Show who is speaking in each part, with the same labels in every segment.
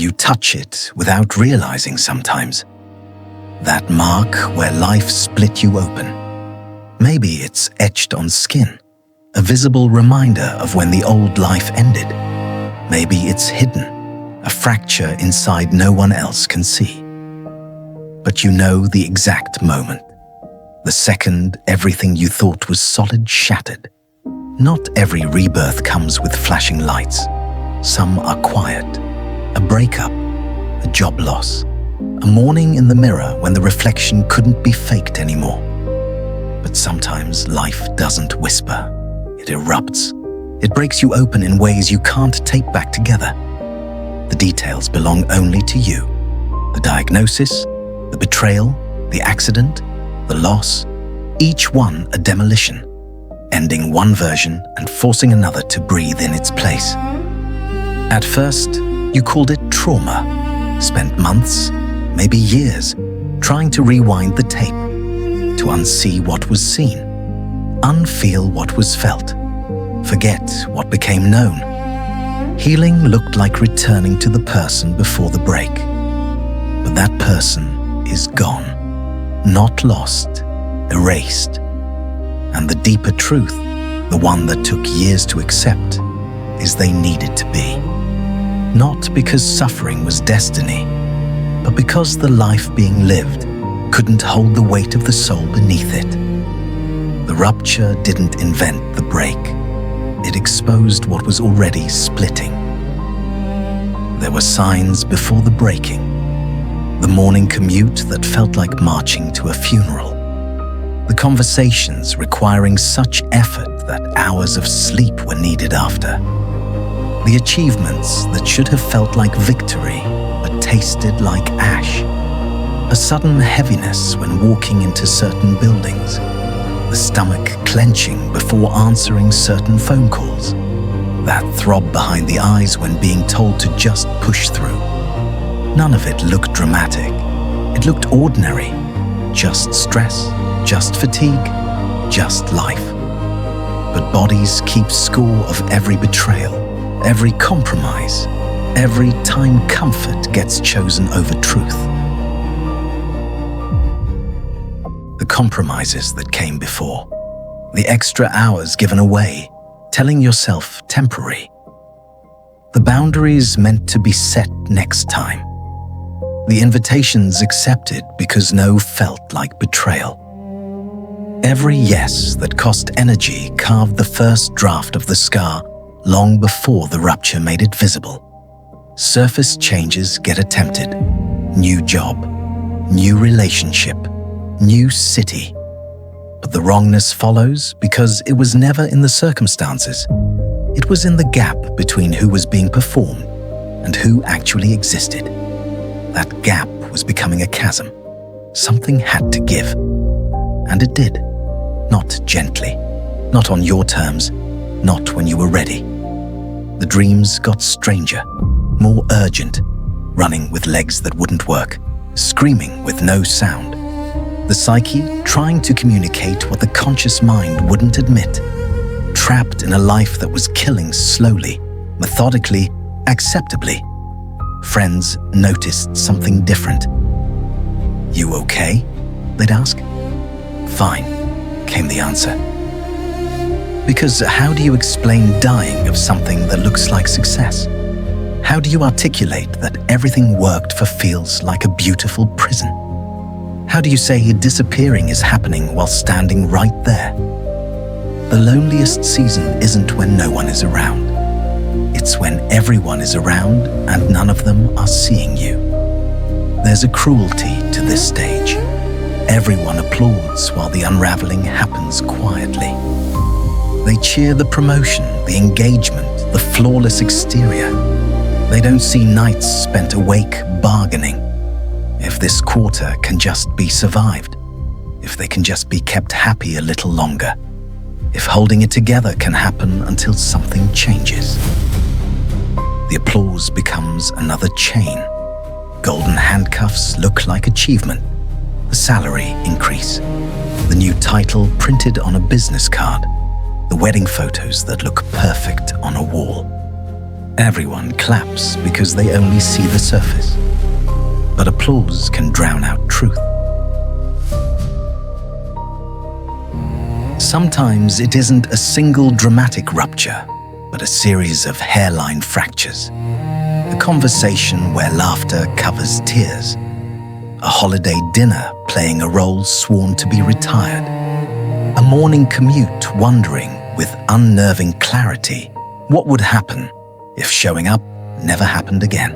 Speaker 1: You touch it without realizing sometimes. That mark where life split you open. Maybe it's etched on skin, a visible reminder of when the old life ended. Maybe it's hidden, a fracture inside no one else can see. But you know the exact moment, the second everything you thought was solid shattered. Not every rebirth comes with flashing lights. Some are quiet, a breakup, a job loss, a morning in the mirror when the reflection couldn't be faked anymore. But sometimes life doesn't whisper, it erupts. It breaks you open in ways you can't tape back together. The details belong only to you. The diagnosis, the betrayal, the accident, the loss, each one a demolition, ending one version and forcing another to breathe in its place. At first, you called it trauma, spent months, maybe years, trying to rewind the tape, to unsee what was seen, unfeel what was felt, forget what became known. Healing looked like returning to the person before the break. But that person is gone, not lost, erased. And the deeper truth, the one that took years to accept, is they needed to be. Not because suffering was destiny, but because the life being lived couldn't hold the weight of the soul beneath it. The rupture didn't invent the break. It exposed what was already splitting. There were signs before the breaking. The morning commute that felt like marching to a funeral. The conversations requiring such effort that hours of sleep were needed after. The achievements that should have felt like victory but tasted like ash. A sudden heaviness when walking into certain buildings. The stomach clenching before answering certain phone calls. That throb behind the eyes when being told to just push through. None of it looked dramatic. It looked ordinary. Just stress, just fatigue, just life. But bodies keep score of every betrayal, every compromise, every time comfort gets chosen over truth. The compromises that came before, the extra hours given away, telling yourself temporary. The boundaries meant to be set next time. The invitations accepted because no felt like betrayal. Every yes that cost energy carved the first draft of the scar long before the rupture made it visible. Surface changes get attempted. New job, new relationship, new city. But the wrongness follows because it was never in the circumstances. It was in the gap between who was being performed and who actually existed. That gap was becoming a chasm. Something had to give. And it did. Not gently. Not on your terms. Not when you were ready. The dreams got stranger, more urgent, running with legs that wouldn't work, screaming with no sound. The psyche trying to communicate what the conscious mind wouldn't admit. Trapped in a life that was killing slowly, methodically, acceptably. Friends noticed something different. "You okay?" they'd ask. "Fine," came the answer. Because how do you explain dying of something that looks like success? How do you articulate that everything worked for feels like a beautiful prison? How do you say disappearing is happening while standing right there? The loneliest season isn't when no one is around. It's when everyone is around and none of them are seeing you. There's a cruelty to this stage. Everyone applauds while the unraveling happens quietly. They cheer the promotion, the engagement, the flawless exterior. They don't see nights spent awake bargaining. If this quarter can just be survived, if they can just be kept happy a little longer, if holding it together can happen until something changes. The applause becomes another chain. Golden handcuffs look like achievement. The salary increase. The new title printed on a business card. The wedding photos that look perfect on a wall. Everyone claps because they only see the surface. But applause can drown out truth. Sometimes it isn't a single dramatic rupture, but a series of hairline fractures. A conversation where laughter covers tears. A holiday dinner playing a role sworn to be retired. A morning commute wondering with unnerving clarity what would happen if showing up never happened again.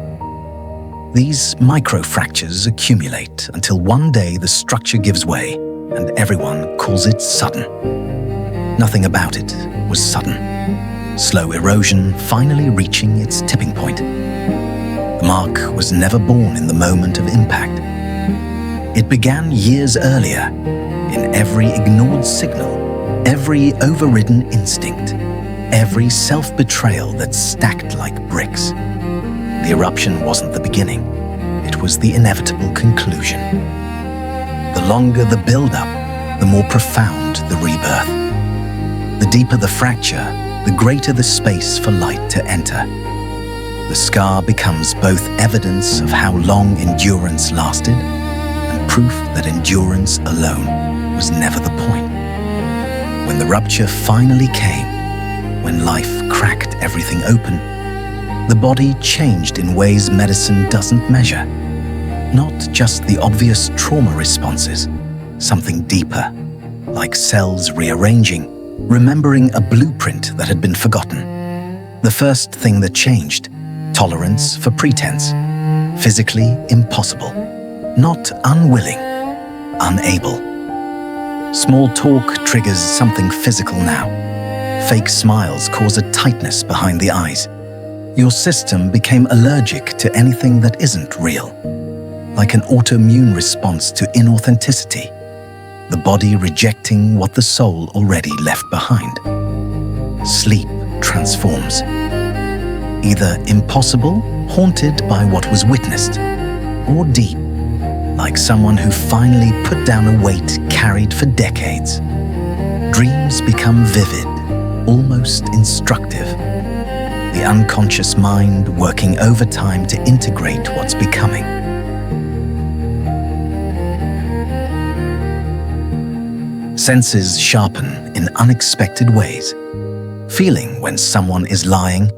Speaker 1: These micro-fractures accumulate until one day the structure gives way and everyone calls it sudden. Nothing about it was sudden. Slow erosion finally reaching its tipping point. The mark was never born in the moment of impact. It began years earlier, in every ignored signal, every overridden instinct, every self-betrayal that stacked like bricks. The eruption wasn't the beginning, it was the inevitable conclusion. The longer the build-up, the more profound the rebirth. The deeper the fracture, the greater the space for light to enter. The scar becomes both evidence of how long endurance lasted and proof that endurance alone was never the point. When the rupture finally came, when life cracked everything open, the body changed in ways medicine doesn't measure. Not just the obvious trauma responses, something deeper, like cells rearranging, remembering a blueprint that had been forgotten. The first thing that changed, tolerance for pretense. Physically impossible. Not unwilling, unable. Small talk triggers something physical now. Fake smiles cause a tightness behind the eyes. Your system became allergic to anything that isn't real. Like an autoimmune response to inauthenticity. The body rejecting what the soul already left behind. Sleep transforms. Either impossible, haunted by what was witnessed, or deep, like someone who finally put down a weight carried for decades. Dreams become vivid, almost instructive. The unconscious mind working overtime to integrate what's becoming. Senses sharpen in unexpected ways. Feeling when someone is lying,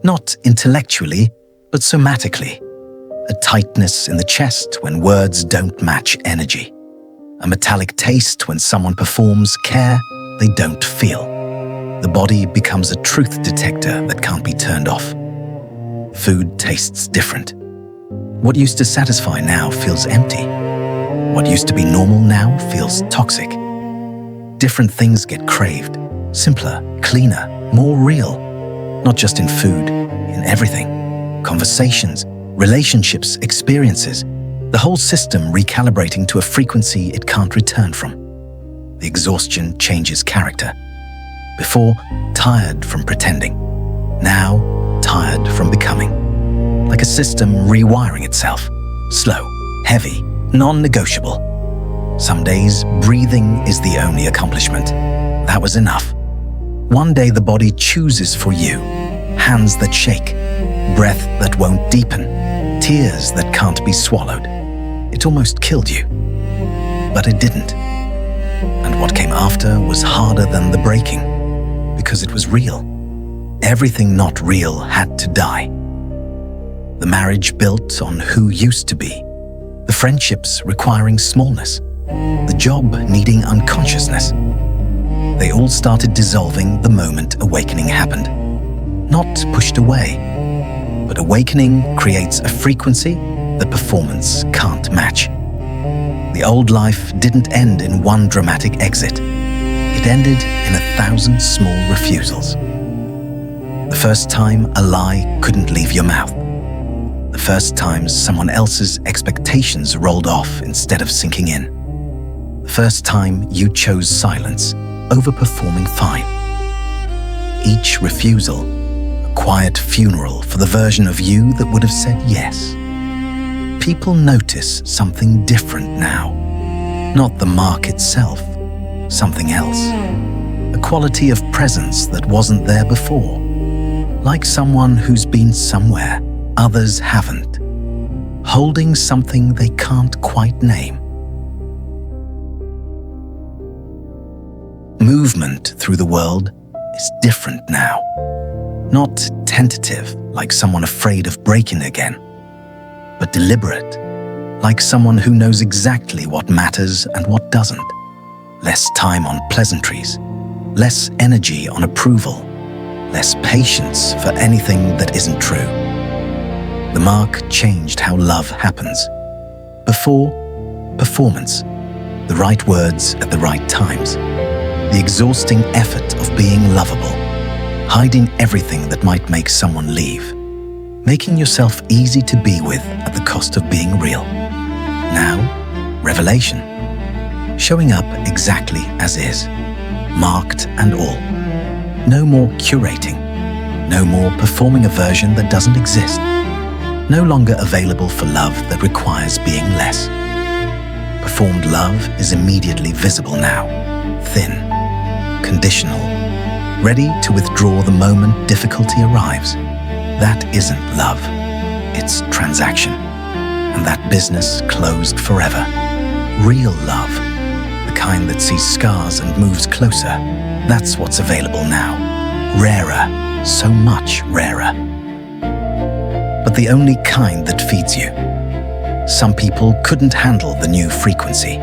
Speaker 1: not intellectually, but somatically. A tightness in the chest when words don't match energy. A metallic taste when someone performs care they don't feel. The body becomes a truth detector that can't be turned off. Food tastes different. What used to satisfy now feels empty. What used to be normal now feels toxic. Different things get craved, simpler, cleaner, more real. Not just in food, in everything. Conversations, relationships, experiences. The whole system recalibrating to a frequency it can't return from. The exhaustion changes character. Before, tired from pretending. Now, tired from becoming. Like a system rewiring itself. Slow, heavy, non-negotiable. Some days, breathing is the only accomplishment. That was enough. One day the body chooses for you. Hands that shake. Breath that won't deepen. Tears that can't be swallowed. It almost killed you. But it didn't. And what came after was harder than the breaking. Because it was real. Everything not real had to die. The marriage built on who used to be. The friendships requiring smallness. The job needing unconsciousness. They all started dissolving the moment awakening happened. Not pushed away, but awakening creates a frequency that performance can't match. The old life didn't end in one dramatic exit. It ended in 1,000 small refusals. The first time a lie couldn't leave your mouth. The first time someone else's expectations rolled off instead of sinking in. The first time you chose silence over performing fine. Each refusal, a quiet funeral for the version of you that would have said yes. People notice something different now. Not the mark itself, something else. A quality of presence that wasn't there before. like someone who's been somewhere others haven't, holding something they can't quite name. Movement through the world is different now. Not tentative, like someone afraid of breaking again, but deliberate, like someone who knows exactly what matters and what doesn't. Less time on pleasantries, less energy on approval, less patience for anything that isn't true. The mark changed how love happens. Before, performance, the right words at the right times, the exhausting effort of being lovable, hiding everything that might make someone leave, making yourself easy to be with at the cost of being real. Now, revelation, showing up exactly as is, marked and all. No more curating, no more performing a version that doesn't exist, no longer available for love that requires being less. Performed love is immediately visible now, thin, conditional, ready to withdraw the moment difficulty arrives. That isn't love, it's transaction, and that business closed forever. Real love, the kind that sees scars and moves closer, that's what's available now. Rarer, so much rarer. But the only kind that feeds you. Some people couldn't handle the new frequency.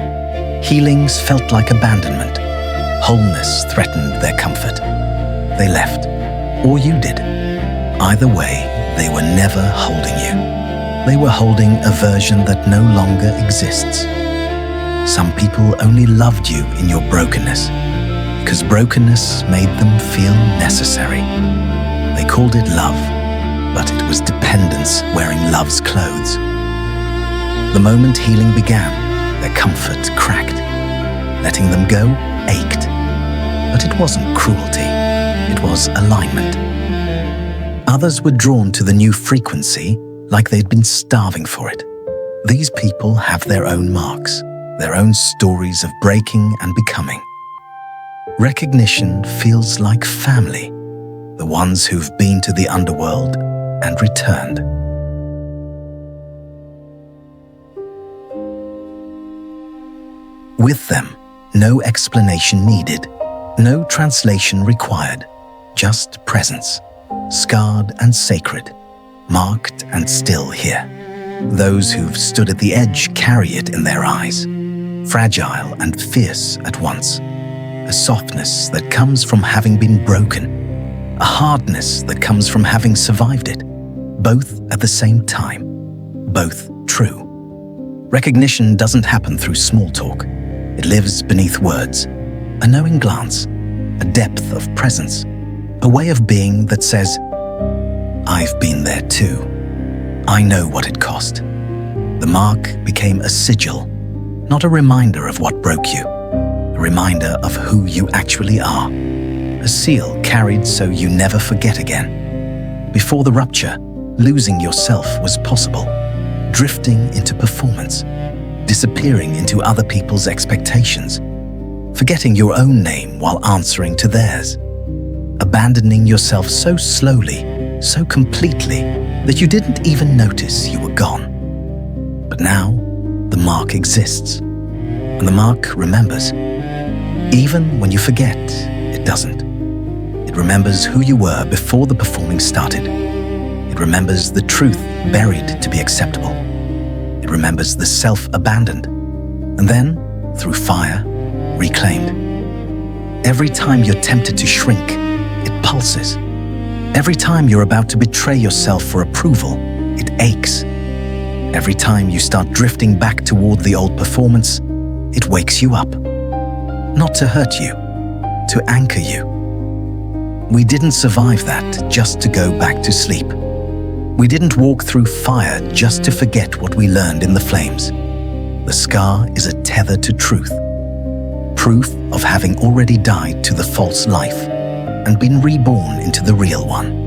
Speaker 1: Healings felt like abandonment. Wholeness threatened their comfort. They left, or you did. Either way, they were never holding you. They were holding a version that no longer exists. Some people only loved you in your brokenness, because brokenness made them feel necessary. They called it love, but it was dependence wearing love's clothes. The moment healing began, their comfort cracked. Letting them go ached. But it wasn't cruelty, it was alignment. Others were drawn to the new frequency like they'd been starving for it. These people have their own marks, their own stories of breaking and becoming. Recognition feels like family, the ones who've been to the underworld and returned. With them, no explanation needed, no translation required, just presence, scarred and sacred, marked and still here. Those who've stood at the edge carry it in their eyes, fragile and fierce at once. A softness that comes from having been broken, a hardness that comes from having survived it, both at the same time, both true. Recognition doesn't happen through small talk. It lives beneath words, a knowing glance, a depth of presence, a way of being that says, I've been there too. I know what it cost. The mark became a sigil, not a reminder of what broke you, a reminder of who you actually are, a seal carried so you never forget again. Before the rupture, losing yourself was possible, drifting into performance, disappearing into other people's expectations, forgetting your own name while answering to theirs, abandoning yourself so slowly, so completely, that you didn't even notice you were gone. But now, the mark exists, and the mark remembers. Even when you forget, it doesn't. It remembers who you were before the performing started. It remembers the truth buried to be acceptable. It remembers the self-abandoned, and then, through fire, reclaimed. Every time you're tempted to shrink, it pulses. Every time you're about to betray yourself for approval, it aches. Every time you start drifting back toward the old performance, it wakes you up. Not to hurt you, to anchor you. We didn't survive that just to go back to sleep. We didn't walk through fire just to forget what we learned in the flames. The scar is a tether to truth, proof of having already died to the false life and been reborn into the real one.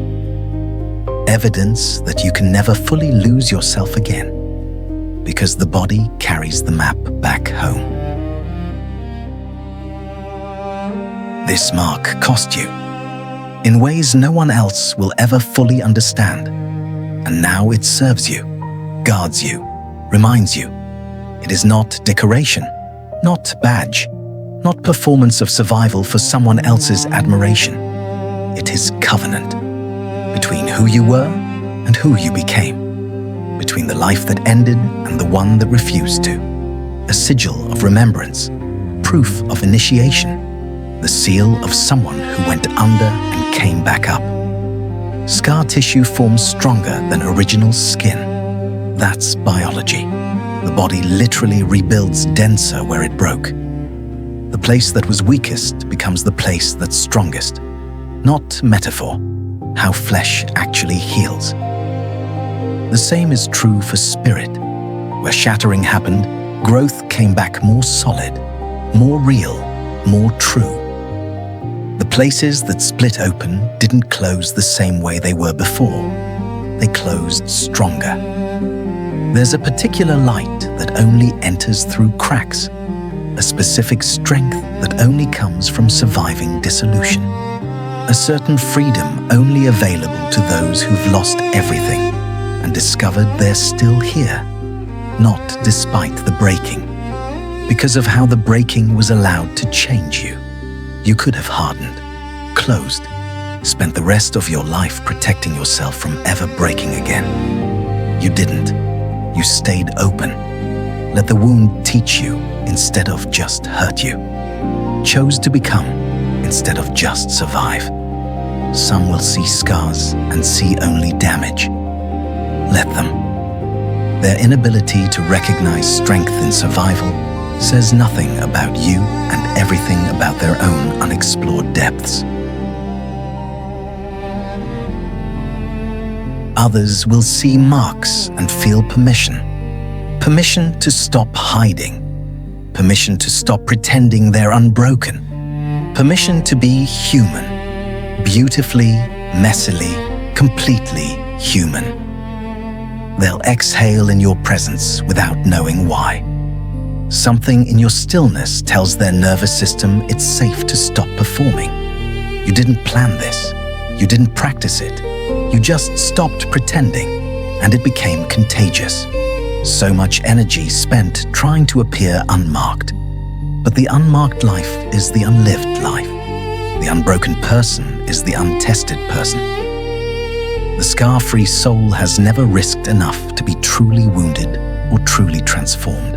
Speaker 1: Evidence that you can never fully lose yourself again, because the body carries the map back home. This mark cost you. in ways no one else will ever fully understand. And now it serves you, guards you, reminds you. It is not decoration, not badge, not performance of survival for someone else's admiration. It is covenant between who you were and who you became, between the life that ended and the one that refused to. A sigil of remembrance, proof of initiation, the seal of someone who went under and came back up. Scar tissue forms stronger than original skin. That's biology. The body literally rebuilds denser where it broke. The place that was weakest becomes the place that's strongest. Not metaphor, how flesh actually heals. The same is true for spirit. Where shattering happened, growth came back more solid, more real, more true. The places that split open didn't close the same way they were before. They closed stronger. There's a particular light that only enters through cracks, a specific strength that only comes from surviving dissolution, a certain freedom only available to those who've lost everything and discovered they're still here, not despite the breaking. Because of how the breaking was allowed to change you. You could have hardened, closed, spent the rest of your life protecting yourself from ever breaking again. You didn't. You stayed open. Let the wound teach you instead of just hurt you. Chose to become instead of just survive. Some will see scars and see only damage. Let them. Their inability to recognize strength in survival says nothing about you and everything about their own unexplored depths. Others will see marks and feel permission. Permission to stop hiding. Permission to stop pretending they're unbroken. Permission to be human. Beautifully, messily, completely human. They'll exhale in your presence without knowing why. Something in your stillness tells their nervous system it's safe to stop performing. You didn't plan this. You didn't practice it. You just stopped pretending, and it became contagious. So much energy spent trying to appear unmarked. But the unmarked life is the unlived life. The unbroken person is the untested person. The scar-free soul has never risked enough to be truly wounded or truly transformed.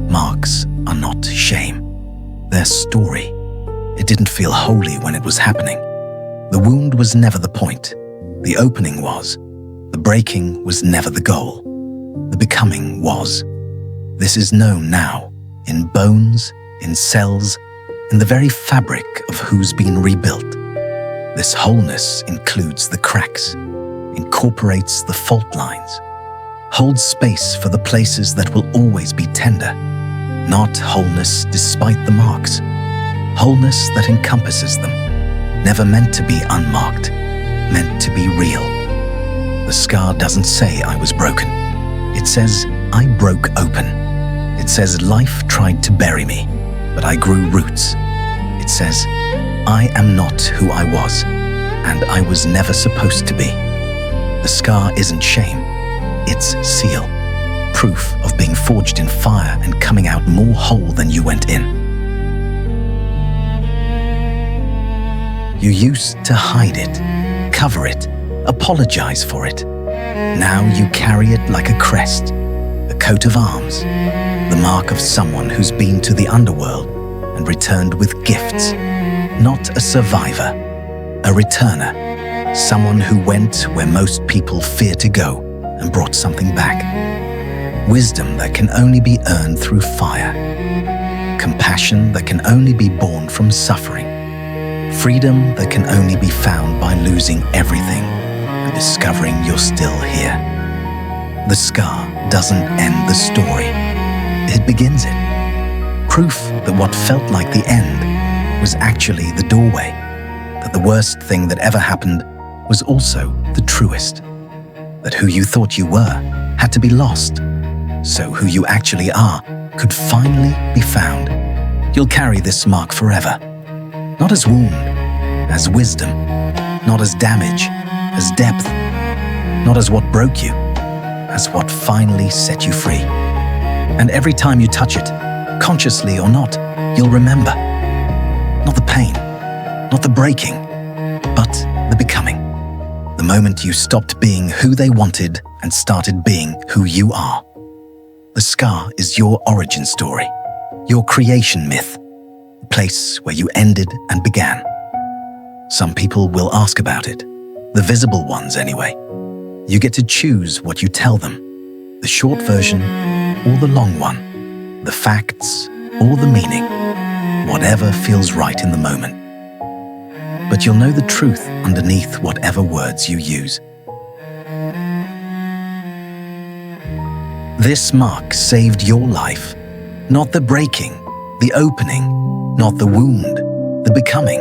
Speaker 1: Marks are not shame. They're story. It didn't feel holy when it was happening. The wound was never the point. The opening was. The breaking was never the goal. The becoming was. This is known now, in bones, in cells, in the very fabric of who's been rebuilt. This wholeness includes the cracks, incorporates the fault lines, holds space for the places that will always be tender. Not wholeness despite the marks. Wholeness that encompasses them. Never meant to be unmarked. Meant to be real. The scar doesn't say I was broken. It says I broke open. It says life tried to bury me, but I grew roots. It says I am not who I was, and I was never supposed to be. The scar isn't shame. It's seal. Proof of being forged in fire and coming out more whole than you went in. You used to hide it, cover it, apologize for it. Now you carry it like a crest, a coat of arms, the mark of someone who's been to the underworld and returned with gifts. Not a survivor, a returner, someone who went where most people fear to go and brought something back. Wisdom that can only be earned through fire. Compassion that can only be born from suffering. Freedom that can only be found by losing everything and discovering you're still here. The scar doesn't end the story. It begins it. Proof that what felt like the end was actually the doorway. That the worst thing that ever happened was also the truest. That who you thought you were had to be lost, so who you actually are could finally be found. You'll carry this mark forever. Not as wound, as wisdom, not as damage, as depth, not as what broke you, as what finally set you free. And every time you touch it, consciously or not, you'll remember. Not the pain, not the breaking, but the becoming. The moment you stopped being who they wanted and started being who you are. The scar is your origin story, your creation myth, the place where you ended and began. Some people will ask about it, the visible ones anyway. You get to choose what you tell them, the short version or the long one, the facts or the meaning, whatever feels right in the moment. But you'll know the truth underneath whatever words you use. This mark saved your life, not the breaking, the opening, not the wound, the becoming,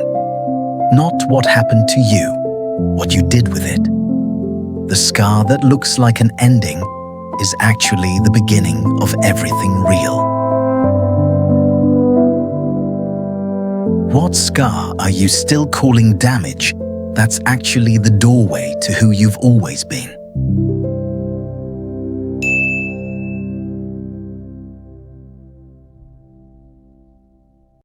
Speaker 1: not what happened to you, what you did with it. The scar that looks like an ending is actually the beginning of everything real. What scar are you still calling damage that's actually the doorway to who you've always been?